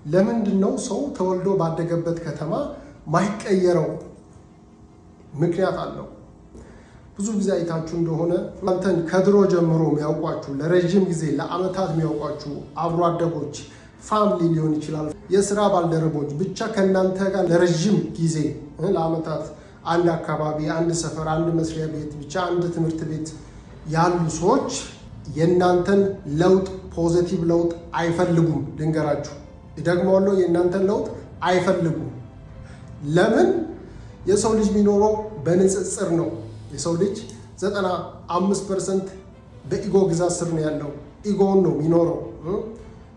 ለምንድነው ሰው ተወልዶ ባደገበት ከተማ ማይቀየረው? ምክንያት አለው። ብዙ ጊዜ አይታችሁ እንደሆነ አንተን ከድሮ ጀምሮ የሚያውቋችሁ ለረጅም ጊዜ ለአመታት የሚያውቋችሁ አብሮ አደጎች ፋሚሊ ሊሆን ይችላል፣ የሥራ ባልደረቦች ብቻ ከእናንተ ጋር ለረጅም ጊዜ ለአመታት አንድ አካባቢ፣ አንድ ሰፈር፣ አንድ መስሪያ ቤት ብቻ አንድ ትምህርት ቤት ያሉ ሰዎች የእናንተን ለውጥ ፖዚቲቭ ለውጥ አይፈልጉም። ልንገራችሁ ደግሞዋለሁ፣ የእናንተን ለውጥ አይፈልጉም። ለምን? የሰው ልጅ የሚኖረው በንጽጽር ነው። የሰው ልጅ 95% በኢጎ ግዛት ስር ነው ያለው። ኢጎን ነው የሚኖረው።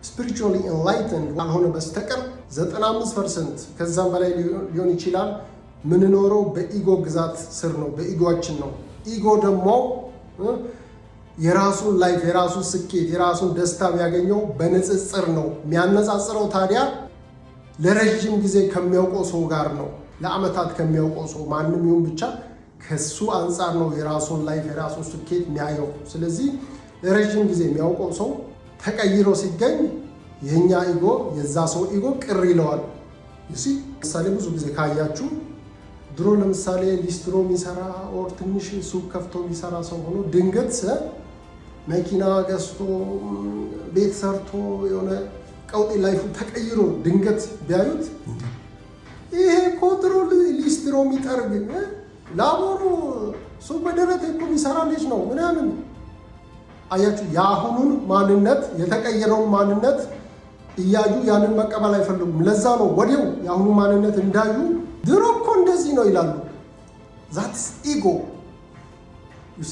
ስፒሪቹዋሊ ኢንላይትንድ ካልሆነ በስተቀር 95% ከዛም በላይ ሊሆን ይችላል ምንኖረው በኢጎ ግዛት ስር ነው፣ በኢጎችን ነው። ኢጎ ደግሞ የራሱን ላይፍ፣ የራሱን ስኬት፣ የራሱን ደስታ የሚያገኘው በንጽጽር ነው። የሚያነጻጽረው ታዲያ ለረጅም ጊዜ ከሚያውቀው ሰው ጋር ነው። ለአመታት ከሚያውቀው ሰው ማንም ይሁን ብቻ ከሱ አንጻር ነው የራሱን ላይፍ፣ የራሱን ስኬት የሚያየው። ስለዚህ ለረጅም ጊዜ የሚያውቀው ሰው ተቀይሮ ሲገኝ የኛ ኢጎ፣ የዛ ሰው ኢጎ ቅር ይለዋል። ምሳሌ ብዙ ጊዜ ካያችሁ ድሮ ለምሳሌ ሊስትሮ የሚሰራ ኦር ትንሽ ሱቅ ከፍቶ የሚሰራ ሰው ሆኖ ድንገት መኪና ገዝቶ ቤት ሰርቶ የሆነ ቀውጢ ላይፉ ተቀይሮ ድንገት ቢያዩት ይሄ እኮ ድሮ ሊስትሮ የሚጠርግ ላቦሩ ሱቅ በደረቴ እኮ የሚሰራ ልጅ ነው ምናምን። አያችሁ፣ የአሁኑን ማንነት የተቀየረውን ማንነት እያዩ ያንን መቀበል አይፈልጉም። ለዛ ነው ወዲያው የአሁኑ ማንነት እንዳዩ ድሮ እኮ እንደዚህ ነው ይላሉ። ዛትስ ኢጎ። ዩሲ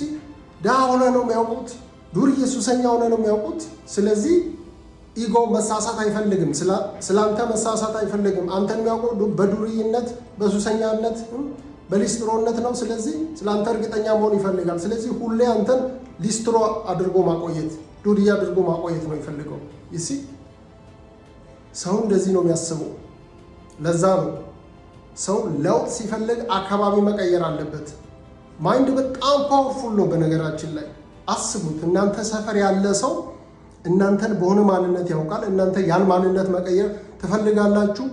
ድሃ ሆነ ነው የሚያውቁት፣ ዱርዬ ሱሰኛ ሆነ ነው የሚያውቁት። ስለዚህ ኢጎ መሳሳት አይፈልግም፣ ስላንተ መሳሳት አይፈልግም። አንተን የሚያውቀው በዱርዬነት፣ በሱሰኛነት፣ በሊስትሮነት ነው። ስለዚህ ስላንተ እርግጠኛ መሆን ይፈልጋል። ስለዚህ ሁሌ አንተን ሊስትሮ አድርጎ ማቆየት፣ ዱርዬ አድርጎ ማቆየት ነው ይፈልገው። ይሲ ሰው እንደዚህ ነው የሚያስበው። ለዛ ነው ሰው ለውጥ ሲፈልግ አካባቢ መቀየር አለበት። ማይንድ በጣም ፓወርፉል ነው። በነገራችን ላይ አስቡት፣ እናንተ ሰፈር ያለ ሰው እናንተን በሆነ ማንነት ያውቃል። እናንተ ያን ማንነት መቀየር ትፈልጋላችሁ፣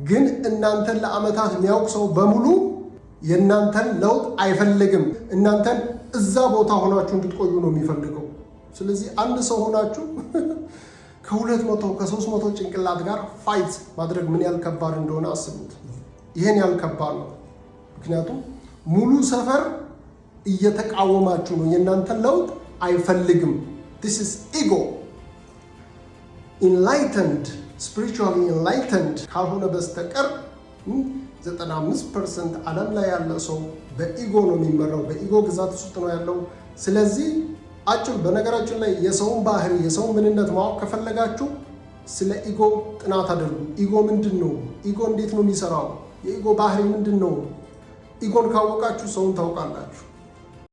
ግን እናንተን ለአመታት የሚያውቅ ሰው በሙሉ የእናንተን ለውጥ አይፈልግም። እናንተን እዛ ቦታ ሆናችሁ እንድትቆዩ ነው የሚፈልገው። ስለዚህ አንድ ሰው ሆናችሁ ከ200 ከ300 ጭንቅላት ጋር ፋይት ማድረግ ምን ያህል ከባድ እንደሆነ አስቡት። ይሄን ያህል ከባድ ነው። ምክንያቱም ሙሉ ሰፈር እየተቃወማችሁ ነው። የእናንተን ለውጥ አይፈልግም። this is ego. enlightened, spiritually enlightened ካልሆነ በስተቀር 95% ዓለም ላይ ያለ ሰው በኢጎ ነው የሚመራው፣ በኢጎ ግዛት ውስጥ ነው ያለው። ስለዚህ በነገራችን ላይ የሰውን ባህሪ፣ የሰውን ምንነት ማወቅ ከፈለጋችሁ ስለ ኢጎ ጥናት አድርጉ። ኢጎ ምንድን ነው? ኢጎ እንዴት ነው የሚሰራው? የኢጎ ባህሪ ምንድን ነው? ኢጎን ካወቃችሁ ሰውን ታውቃላችሁ።